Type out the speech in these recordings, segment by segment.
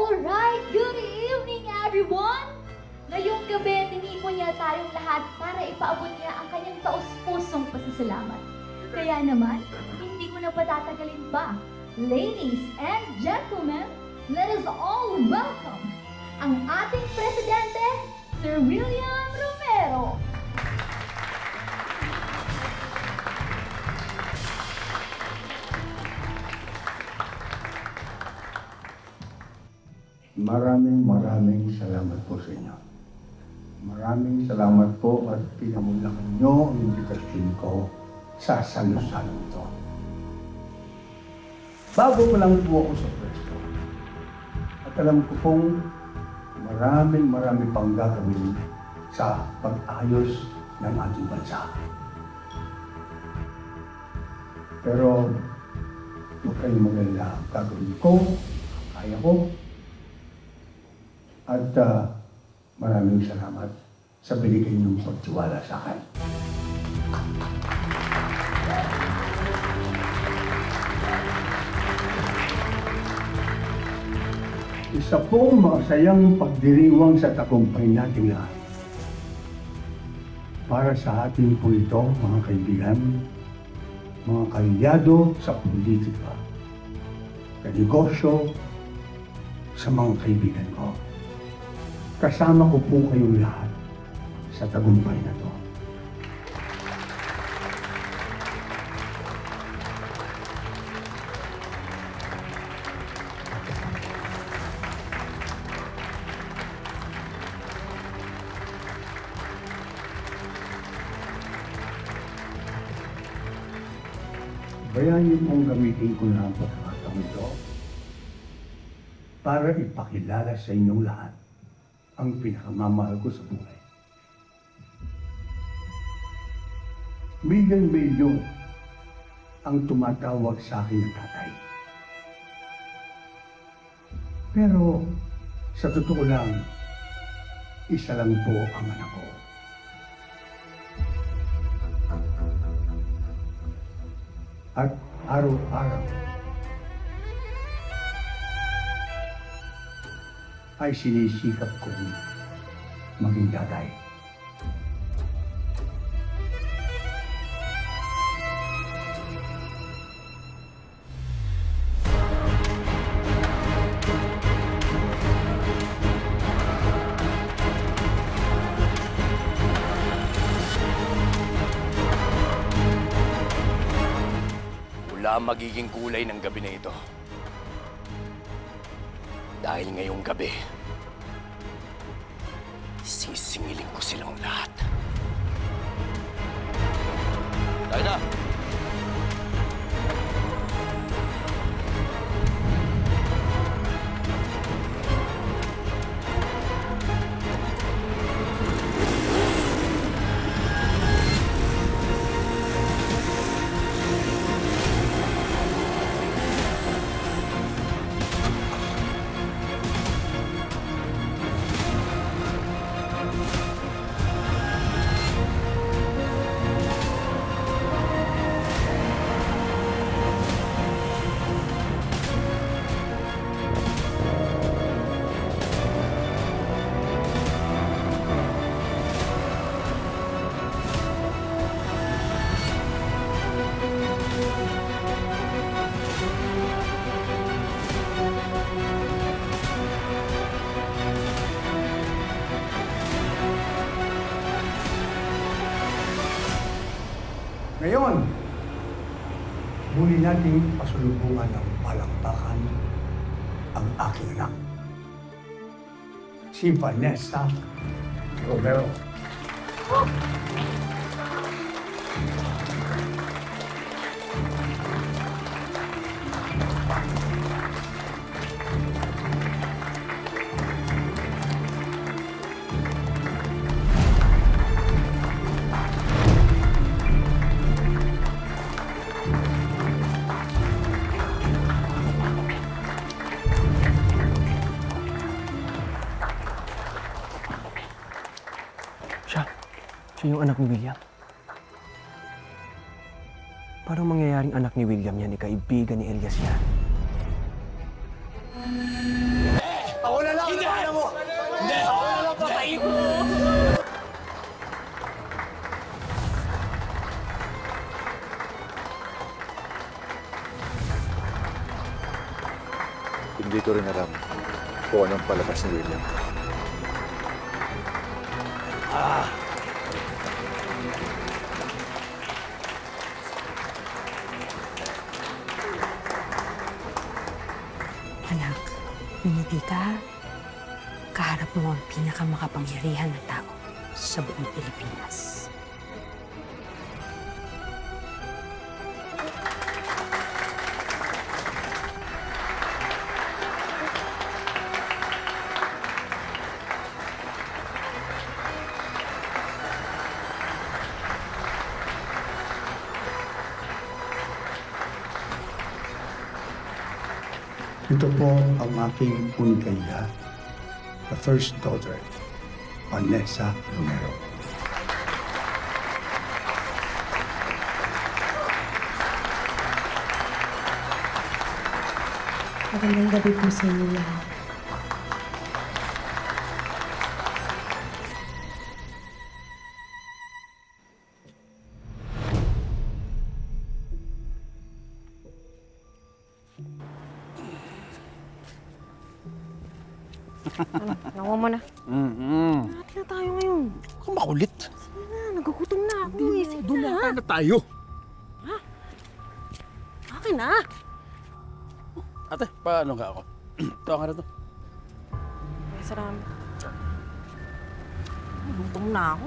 Alright, good evening everyone! Ngayong gabi, tinipon niya tayong lahat para ipaabot niya ang kanyang taus-pusong pasasalamat. Kaya naman, hindi ko na patatagalin pa. Ladies and gentlemen, let us all welcome ang ating Presidente, Sir William Romero. Maraming salamat po sa inyo. Maraming salamat po at pinamulakan nyo ang invitasyon ko sa salusalan ito. Bago pa lang po ako sa pwesto. At alam ko pong maraming pang gagawin sa pag-ayos ng ating bansa. Pero huwag kayong magalala. Gagawin ko, kaya ko. At maraming salamat sa binigay niyong pagtiwala sa akin. Isa pong masayang pagdiriwang sa tagumpay nating lahat. Para sa atin po ito, mga kaibigan, mga kalyado sa politika, sa negosyo, sa mga kaibigan ko. Kasama ko po kayong lahat sa tagumpay na to. Bayan niyo pong gamitin ko na ang pagkakataon ito para ipakilala sa inyong lahat ang pinakamamahal ko sa buhay. Milyon-milyon ang tumatawag sa akin ng tatay. Pero sa totoo lang, isa lang po ang anak ko. At araw-araw ay sinisikap kong maging tatay. Wala ang magiging kulay ng gabi na ito. Dahil ngayong gabi, sisingilin ko silang lahat. Tayo na! Ngayon, muli nating pasulubungan ng palakpakan ang aking anak, si Vanessa Romero. Siya yung anak ni William. Parang mangyayaring anak ni William yan, kaibigan ni Elias yan. Hindi ko rin alam kung anong palabas ni William. Anak, piniti ka. Kaharap mo ang pinakamakapangyarihan na tao sa buong Pilipinas. Ito po ang aking unikaya, the first daughter, Vanessa Romero. Magandang gabi po sa inyo lahat. Nakuha mo na. Nati na tayo ngayon. Kung makulit. Sige na, nagugutom na ako. Sige Doon na. na tayo. Akin na. Ate, paano ka ako? Tawa ka na to. Ay, salamat. Nagugutom na ako.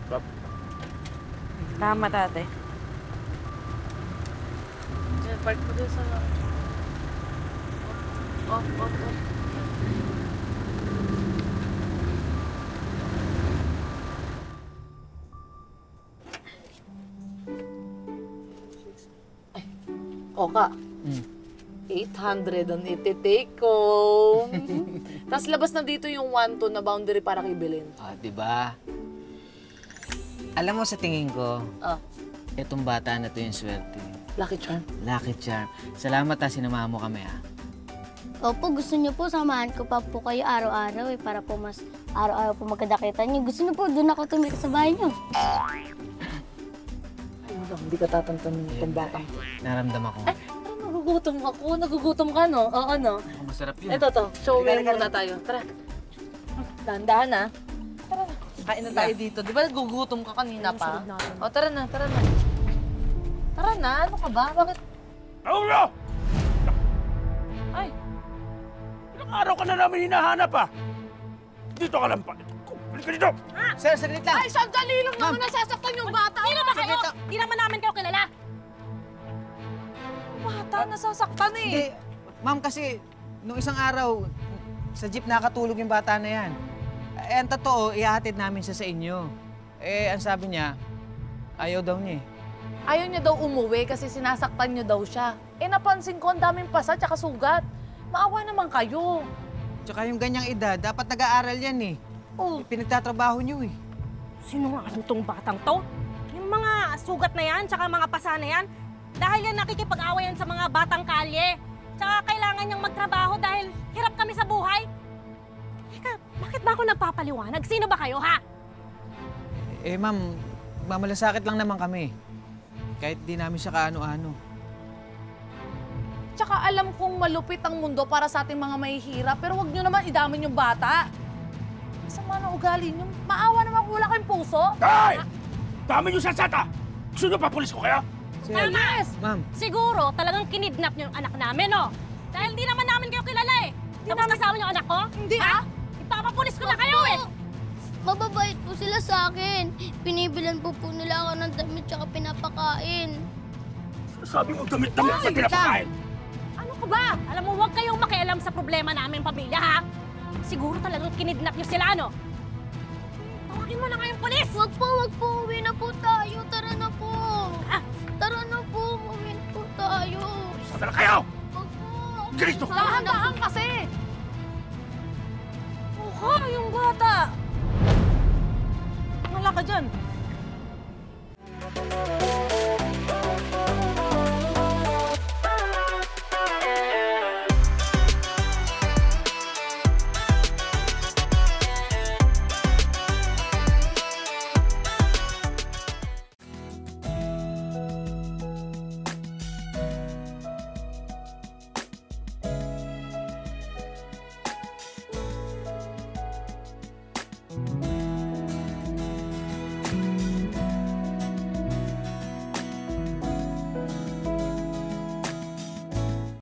Bab. Salamat, ate. Park mo doon sa... Off. Oka, 800 ang iti-take ko. Tapos labas na dito yung 1-2 na boundary para kay Belen. Diba? Alam mo sa tingin ko, itong bata na to yung swerte. Lucky charm. Lucky charm. Salamat sinamahan mo kami Opo, gusto niyo po samahan ko pa po kayo araw-araw para po mas araw-araw po magkadakitan niyo. Gusto niyo po doon ako tumira sa bahay niyo. Ayun lang, hindi ka tatantanin itong batang. Naramdaman ko. Nagugutom ako. Nagugutom ka, no? Oo, no? Masarap yun. Ito, show me muna tayo. Tara. Dahan-dahan, ha? Tara na. Kain na tayo dito. Di ba nagugutom ka kanina pa? O, tara na. Tara na, ano ka ba? Bakit? Paulo! Ay! Ilang araw ka na namin hinahanap Dito ka lang pa. Balik ka dito! Sir, saglit lang. Ay, sandali lang naman nasasaktan yung bata. Sino ba kayo? Di naman namin kayo kilala. Bata, nasasaktan eh. Hindi. Ma'am, kasi nung isang araw, sa jeep nakatulog yung bata na yan. Ang totoo, ihahatid namin siya sa inyo. Ang sabi niya, ayaw daw niya Ayaw niya daw umuwi kasi sinasaktan niyo daw siya. Napansin ko ang daming pasa tsaka sugat. Maawa naman kayo. Tsaka yung ganyang edad, dapat nag-aaral yan Pinagtatrabaho niyo Sino nga itong batang to? Yung mga sugat na yan, tsaka mga pasa na yan, dahil yan nakikipag-awayan sa mga batang kalye. Tsaka kailangan niyang magtrabaho dahil hirap kami sa buhay. Teka, bakit ba ako nagpapaliwanag? Sino ba kayo, ha? Ma'am, mamalasakit lang naman kami. Kahit di namin siya kaano-ano. Tsaka alam kong malupit ang mundo para sa ating mga mahihirap, pero huwag niyo naman idamin yung bata. Masama na ugali niyo. Maawa naman kung wala kayong puso. Tay! Dami niyo sasata! Gusto niyo pa pulis ko kaya? Yes! Ma'am. Siguro talagang kinidnap niyo yung anak namin, no? Dahil di naman namin kayo kilala Tapos kasama niyo ang anak ko? Hindi Ipapapulis ko na kayo Mababait po sila sa akin. Pinibilan po nila ako ng damit tsaka pinapakain. Sabi mo damit-damit sa pinapakain! Ano ka ba? Alam mo, huwag kayong makialam sa problema namin pamilya, ha? Siguro talagang kinidnap niyo sila, no? Tawagin mo na kayong pulis! Wag po. Uwi na po tayo. Tara na po. Tara na po. Uwi na po tayo. Sadala kayo! Wag po. Ganito! Dahan-dahan kasi. Mukha yung bata. Wala ka dyan.